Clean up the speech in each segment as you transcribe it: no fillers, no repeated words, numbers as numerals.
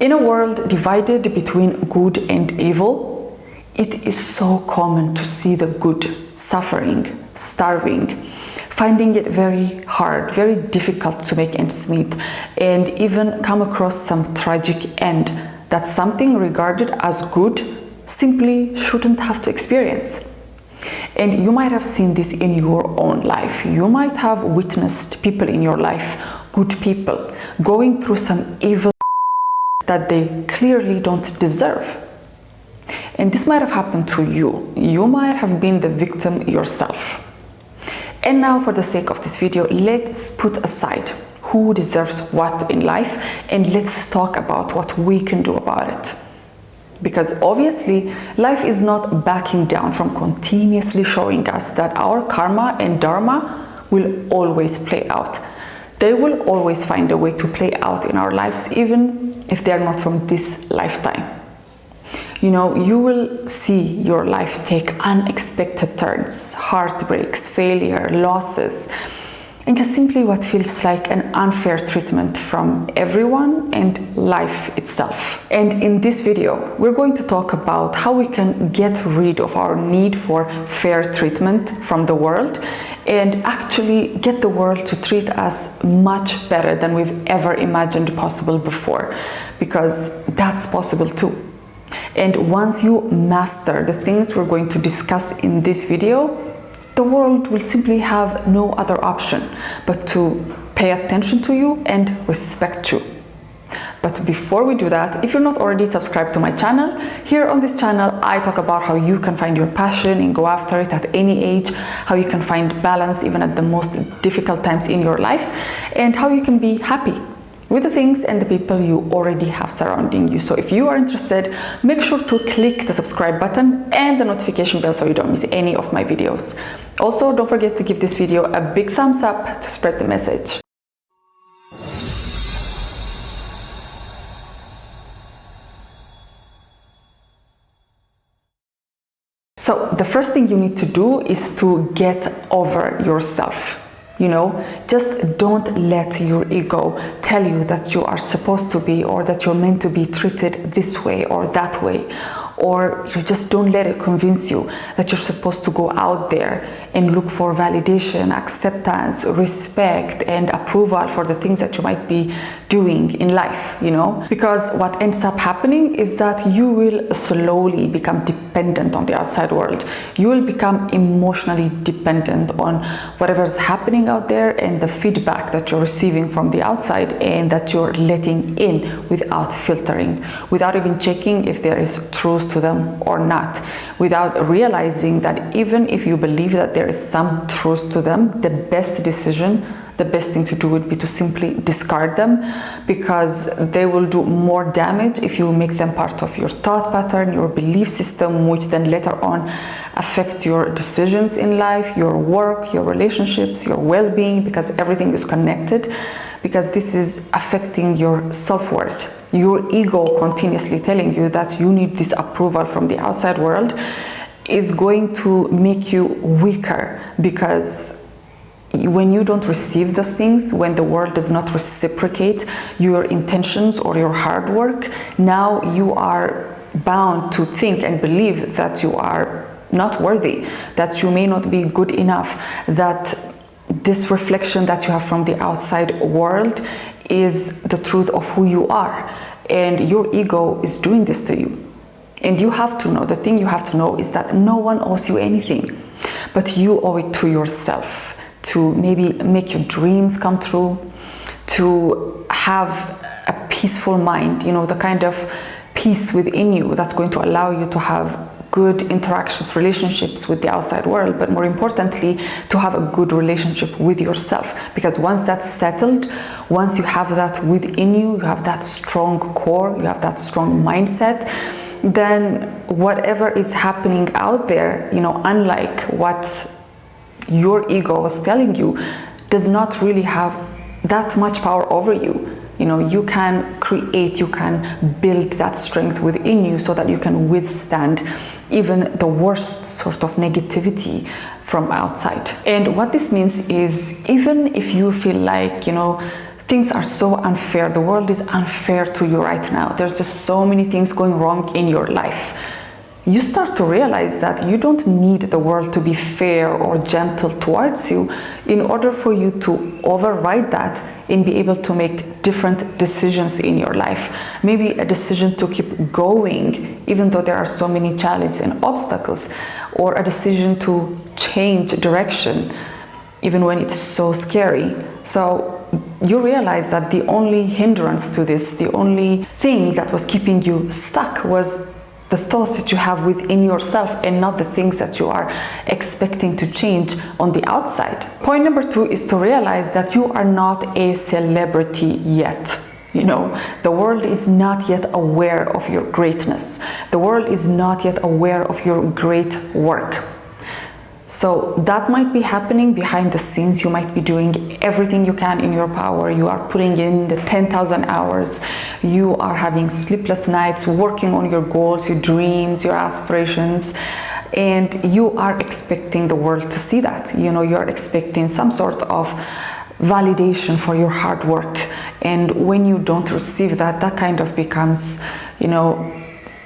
In a world divided between good and evil, it is so common to see the good suffering, starving, finding it very hard, very difficult to make ends meet, and even come across some tragic end that something regarded as good simply shouldn't have to experience. And you might have seen this in your own life. You might have witnessed people in your life, good people, going through some evil that they clearly don't deserve. And this might have happened to you. You might have been the victim yourself. And now, for the sake of this video, let's put aside who deserves what in life, and let's talk about what we can do about it. Because obviously, life is not backing down from continuously showing us that our karma and dharma will always play out. They will always find a way to play out in our lives, even if they're not from this lifetime. You know, you will see your life take unexpected turns, heartbreaks, failure, losses, and just simply what feels like an unfair treatment from everyone and life itself. And in this video, we're going to talk about how we can get rid of our need for fair treatment from the world and actually get the world to treat us much better than we've ever imagined possible before, because that's possible too. And once you master the things we're going to discuss in this video, the world will simply have no other option but to pay attention to you and respect you. But before we do that, if you're not already subscribed to my channel, here on this channel I talk about how you can find your passion and go after it at any age, how you can find balance even at the most difficult times in your life, and how you can be happy with the things and the people you already have surrounding you. So if you are interested, make sure to click the subscribe button and the notification bell so you don't miss any of my videos. Also, don't forget to give this video a big thumbs up to spread the message. So the first thing you need to do is to get over yourself. You know, just don't let your ego tell you that you are supposed to be, or that you're meant to be treated this way or that way. Or you just don't let it convince you that you're supposed to go out there and look for validation, acceptance, respect, and approval for the things that you might be doing in life, you know? Because what ends up happening is that you will slowly become dependent on the outside world. You will become emotionally dependent on whatever is happening out there and the feedback that you're receiving from the outside and that you're letting in without filtering, without even checking if there is truth to them or not, without realizing that even if you believe that there is some truth to them, the best decision, the best thing to do would be to simply discard them, because they will do more damage if you make them part of your thought pattern, your belief system, which then later on affect your decisions in life, your work, your relationships, your well-being, because everything is connected, because this is affecting your self-worth. Your ego continuously telling you that you need this approval from the outside world is going to make you weaker, because when you don't receive those things, when the world does not reciprocate your intentions or your hard work, now you are bound to think and believe that you are not worthy, that you may not be good enough, that this reflection that you have from the outside world is the truth of who you are, and your ego is doing this to you. And you have to know, the thing you have to know is that no one owes you anything, but you owe it to yourself to maybe make your dreams come true, to have a peaceful mind, you know, the kind of peace within you that's going to allow you to have good interactions, relationships with the outside world, but more importantly, to have a good relationship with yourself. Because once that's settled, once you have that within you, you have that strong core, you have that strong mindset, then whatever is happening out there, you know, unlike what your ego was telling you, does not really have that much power over you. You know, you can create, you can build that strength within you so that you can withstand even the worst sort of negativity from outside. And what this means is, even if you feel like, you know, things are so unfair. The world is unfair to you right now. There's just so many things going wrong in your life. You start to realize that you don't need the world to be fair or gentle towards you in order for you to override that and be able to make different decisions in your life. Maybe a decision to keep going even though there are so many challenges and obstacles, or a decision to change direction even when it's so scary. So you realize that the only hindrance to this, the only thing that was keeping you stuck, was the thoughts that you have within yourself and not the things that you are expecting to change on the outside. Point number 2 is to realize that you are not a celebrity yet. You know, the world is not yet aware of your greatness. The world is not yet aware of your great work. So that might be happening behind the scenes. You might be doing everything you can in your power. You are putting in the 10,000 hours. You are having sleepless nights, working on your goals, your dreams, your aspirations. And you are expecting the world to see that. You know, you're expecting some sort of validation for your hard work. And when you don't receive that, that kind of becomes, you know,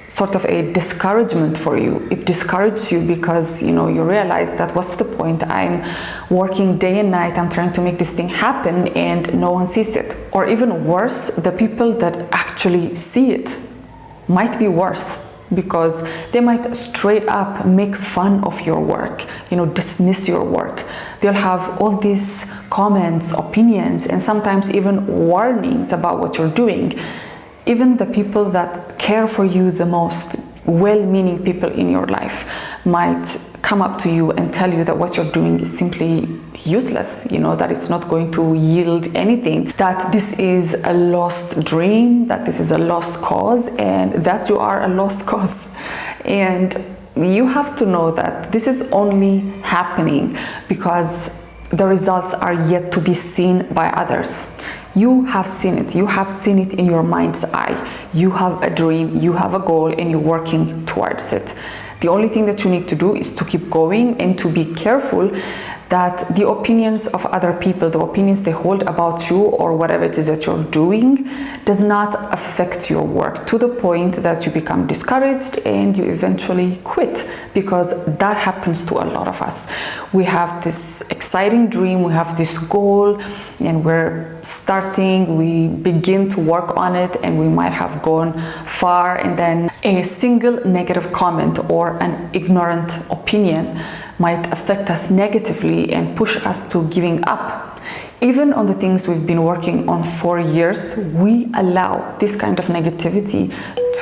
sort of a discouragement for you. It discourages you because, you know, you realize that what's the point? I'm working day and night, I'm trying to make this thing happen and no one sees it. Or even worse, the people that actually see it might be worse, because they might straight up make fun of your work, you know, dismiss your work. They'll have all these comments, opinions, and sometimes even warnings about what you're doing. Even the people that care for you the most, well-meaning people in your life, might come up to you and tell you that what you're doing is simply useless, you know, that it's not going to yield anything, that this is a lost dream, that this is a lost cause, and that you are a lost cause. And you have to know that this is only happening because the results are yet to be seen by others. You have seen it. You have seen it in your mind's eye. You have a dream, you have a goal, and you're working towards it. The only thing that you need to do is to keep going and to be careful that the opinions of other people, the opinions they hold about you or whatever it is that you're doing, does not affect your work to the point that you become discouraged and you eventually quit, because that happens to a lot of us. We have this exciting dream, we have this goal, and we're starting, we begin to work on it, and we might have gone far, and then a single negative comment or an ignorant opinion might affect us negatively and push us to giving up. Even on the things we've been working on for years, we allow this kind of negativity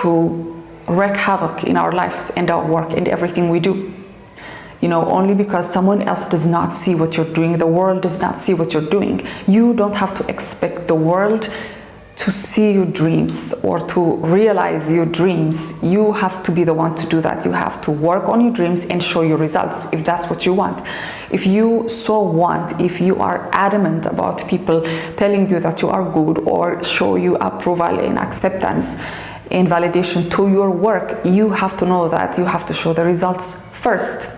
to wreak havoc in our lives and our work and everything we do. You know, only because someone else does not see what you're doing, the world does not see what you're doing. You don't have to expect the world to see your dreams or to realize your dreams. You have to be the one to do that. You have to work on your dreams and show your results if that's what you want. If you so want, if you are adamant about people telling you that you are good or show you approval and acceptance and validation to your work, you have to know that you have to show the results first.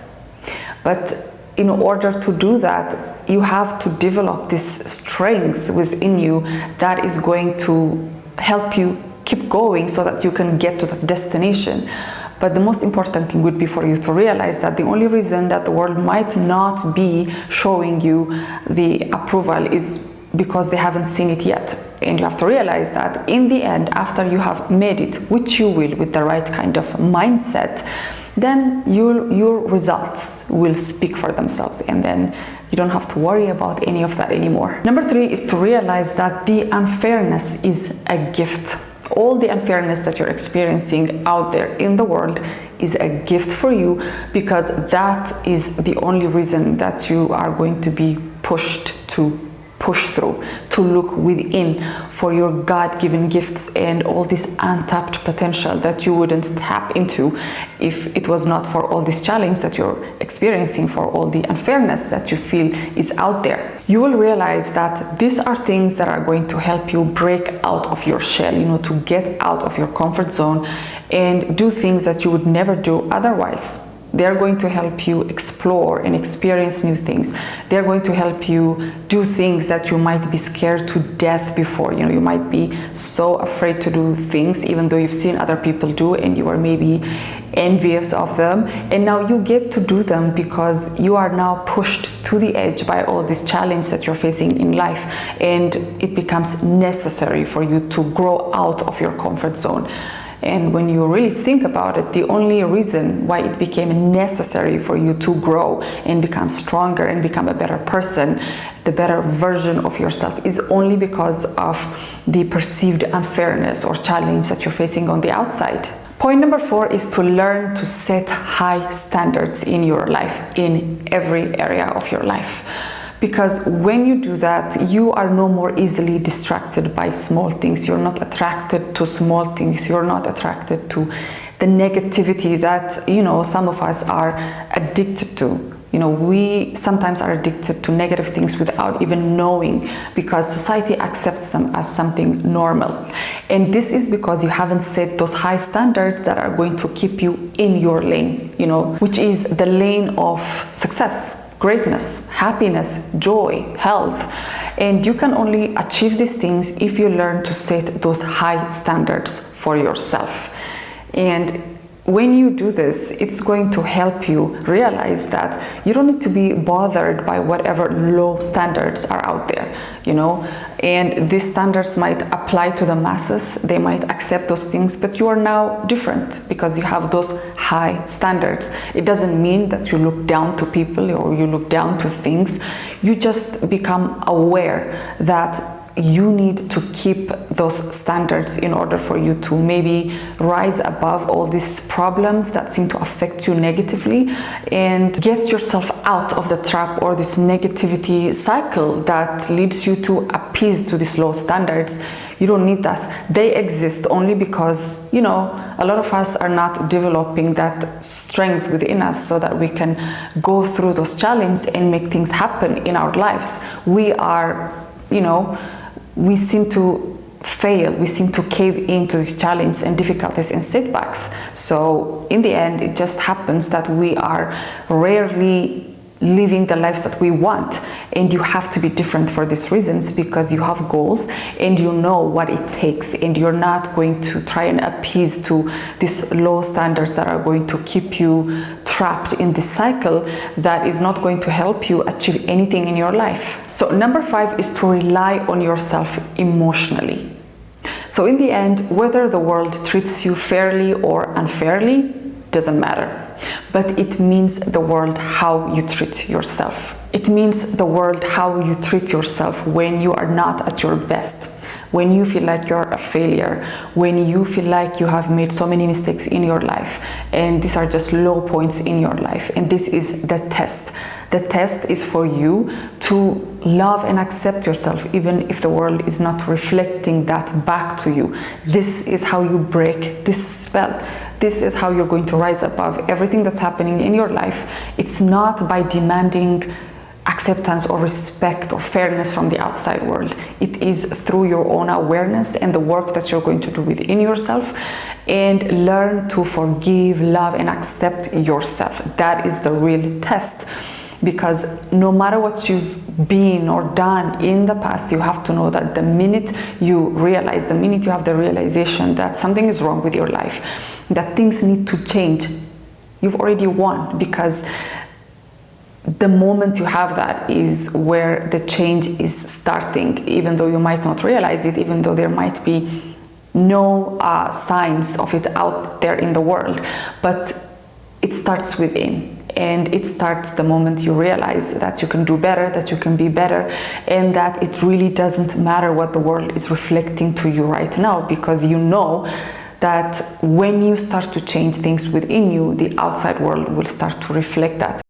But in order to do that, you have to develop this strength within you that is going to help you keep going so that you can get to that destination. But the most important thing would be for you to realize that the only reason that the world might not be showing you the approval is because they haven't seen it yet. And you have to realize that in the end, after you have made it, which you will with the right kind of mindset, then your results will speak for themselves, and then you don't have to worry about any of that anymore. Number 3 is to realize that the unfairness is a gift. All the unfairness that you're experiencing out there in the world is a gift for you, because that is the only reason that you are going to be pushed to push through, to look within for your God-given gifts and all this untapped potential that you wouldn't tap into if it was not for all this challenge that you're experiencing, for all the unfairness that you feel is out there. You will realize that these are things that are going to help you break out of your shell, you know, to get out of your comfort zone and do things that you would never do otherwise. They're going to help you explore and experience new things. They're going to help you do things that you might be scared to death before. You know, you might be so afraid to do things even though you've seen other people do and you are maybe envious of them, and now you get to do them because you are now pushed to the edge by all this challenge that you're facing in life, and it becomes necessary for you to grow out of your comfort zone. And when you really think about it, the only reason why it became necessary for you to grow and become stronger and become a better person, the better version of yourself, is only because of the perceived unfairness or challenge that you're facing on the outside. Point number 4 is to learn to set high standards in your life, in every area of your life. Because when you do that, you are no more easily distracted by small things. You're not attracted to small things. You're not attracted to the negativity that, you know, some of us are addicted to. You know, we sometimes are addicted to negative things without even knowing, because society accepts them as something normal. And this is because you haven't set those high standards that are going to keep you in your lane, you know, which is the lane of success, greatness, happiness, joy, health. And you can only achieve these things if you learn to set those high standards for yourself. And when you do this, it's going to help you realize that you don't need to be bothered by whatever low standards are out there, you know. And these standards might apply to the masses, they might accept those things, but you are now different because you have those high standards. It doesn't mean that you look down to people or you look down to things. You just become aware that you need to keep those standards in order for you to maybe rise above all these problems that seem to affect you negatively and get yourself out of the trap or this negativity cycle that leads you to appease to these low standards. You don't need that. They exist only because, you know, a lot of us are not developing that strength within us so that we can go through those challenges and make things happen in our lives. We are, you know, we seem to fail, we seem to cave into these challenges and difficulties and setbacks. So in the end, it just happens that we are rarely living the lives that we want, and you have to be different for these reasons, because you have goals and you know what it takes, and you're not going to try and appease to these low standards that are going to keep you trapped in this cycle that is not going to help you achieve anything in your life. So number 5 is to rely on yourself emotionally. So in the end, whether the world treats you fairly or unfairly doesn't matter. But it means the world how you treat yourself. It means the world how you treat yourself when you are not at your best, when you feel like you're a failure, when you feel like you have made so many mistakes in your life, and these are just low points in your life. And this is the test. The test is for you to love and accept yourself, even if the world is not reflecting that back to you. This is how you break this spell. This is how you're going to rise above everything that's happening in your life. It's not by demanding acceptance or respect or fairness from the outside world. It is through your own awareness and the work that you're going to do within yourself, and learn to forgive, love, and accept yourself. That is the real test. Because no matter what you've been or done in the past, you have to know that the minute you realize, the minute you have the realization that something is wrong with your life, that things need to change, you've already won. Because the moment you have that is where the change is starting, even though you might not realize it, even though there might be no signs of it out there in the world. But it starts within. And it starts the moment you realize that you can do better, that you can be better, and that it really doesn't matter what the world is reflecting to you right now, because you know that when you start to change things within you, the outside world will start to reflect that.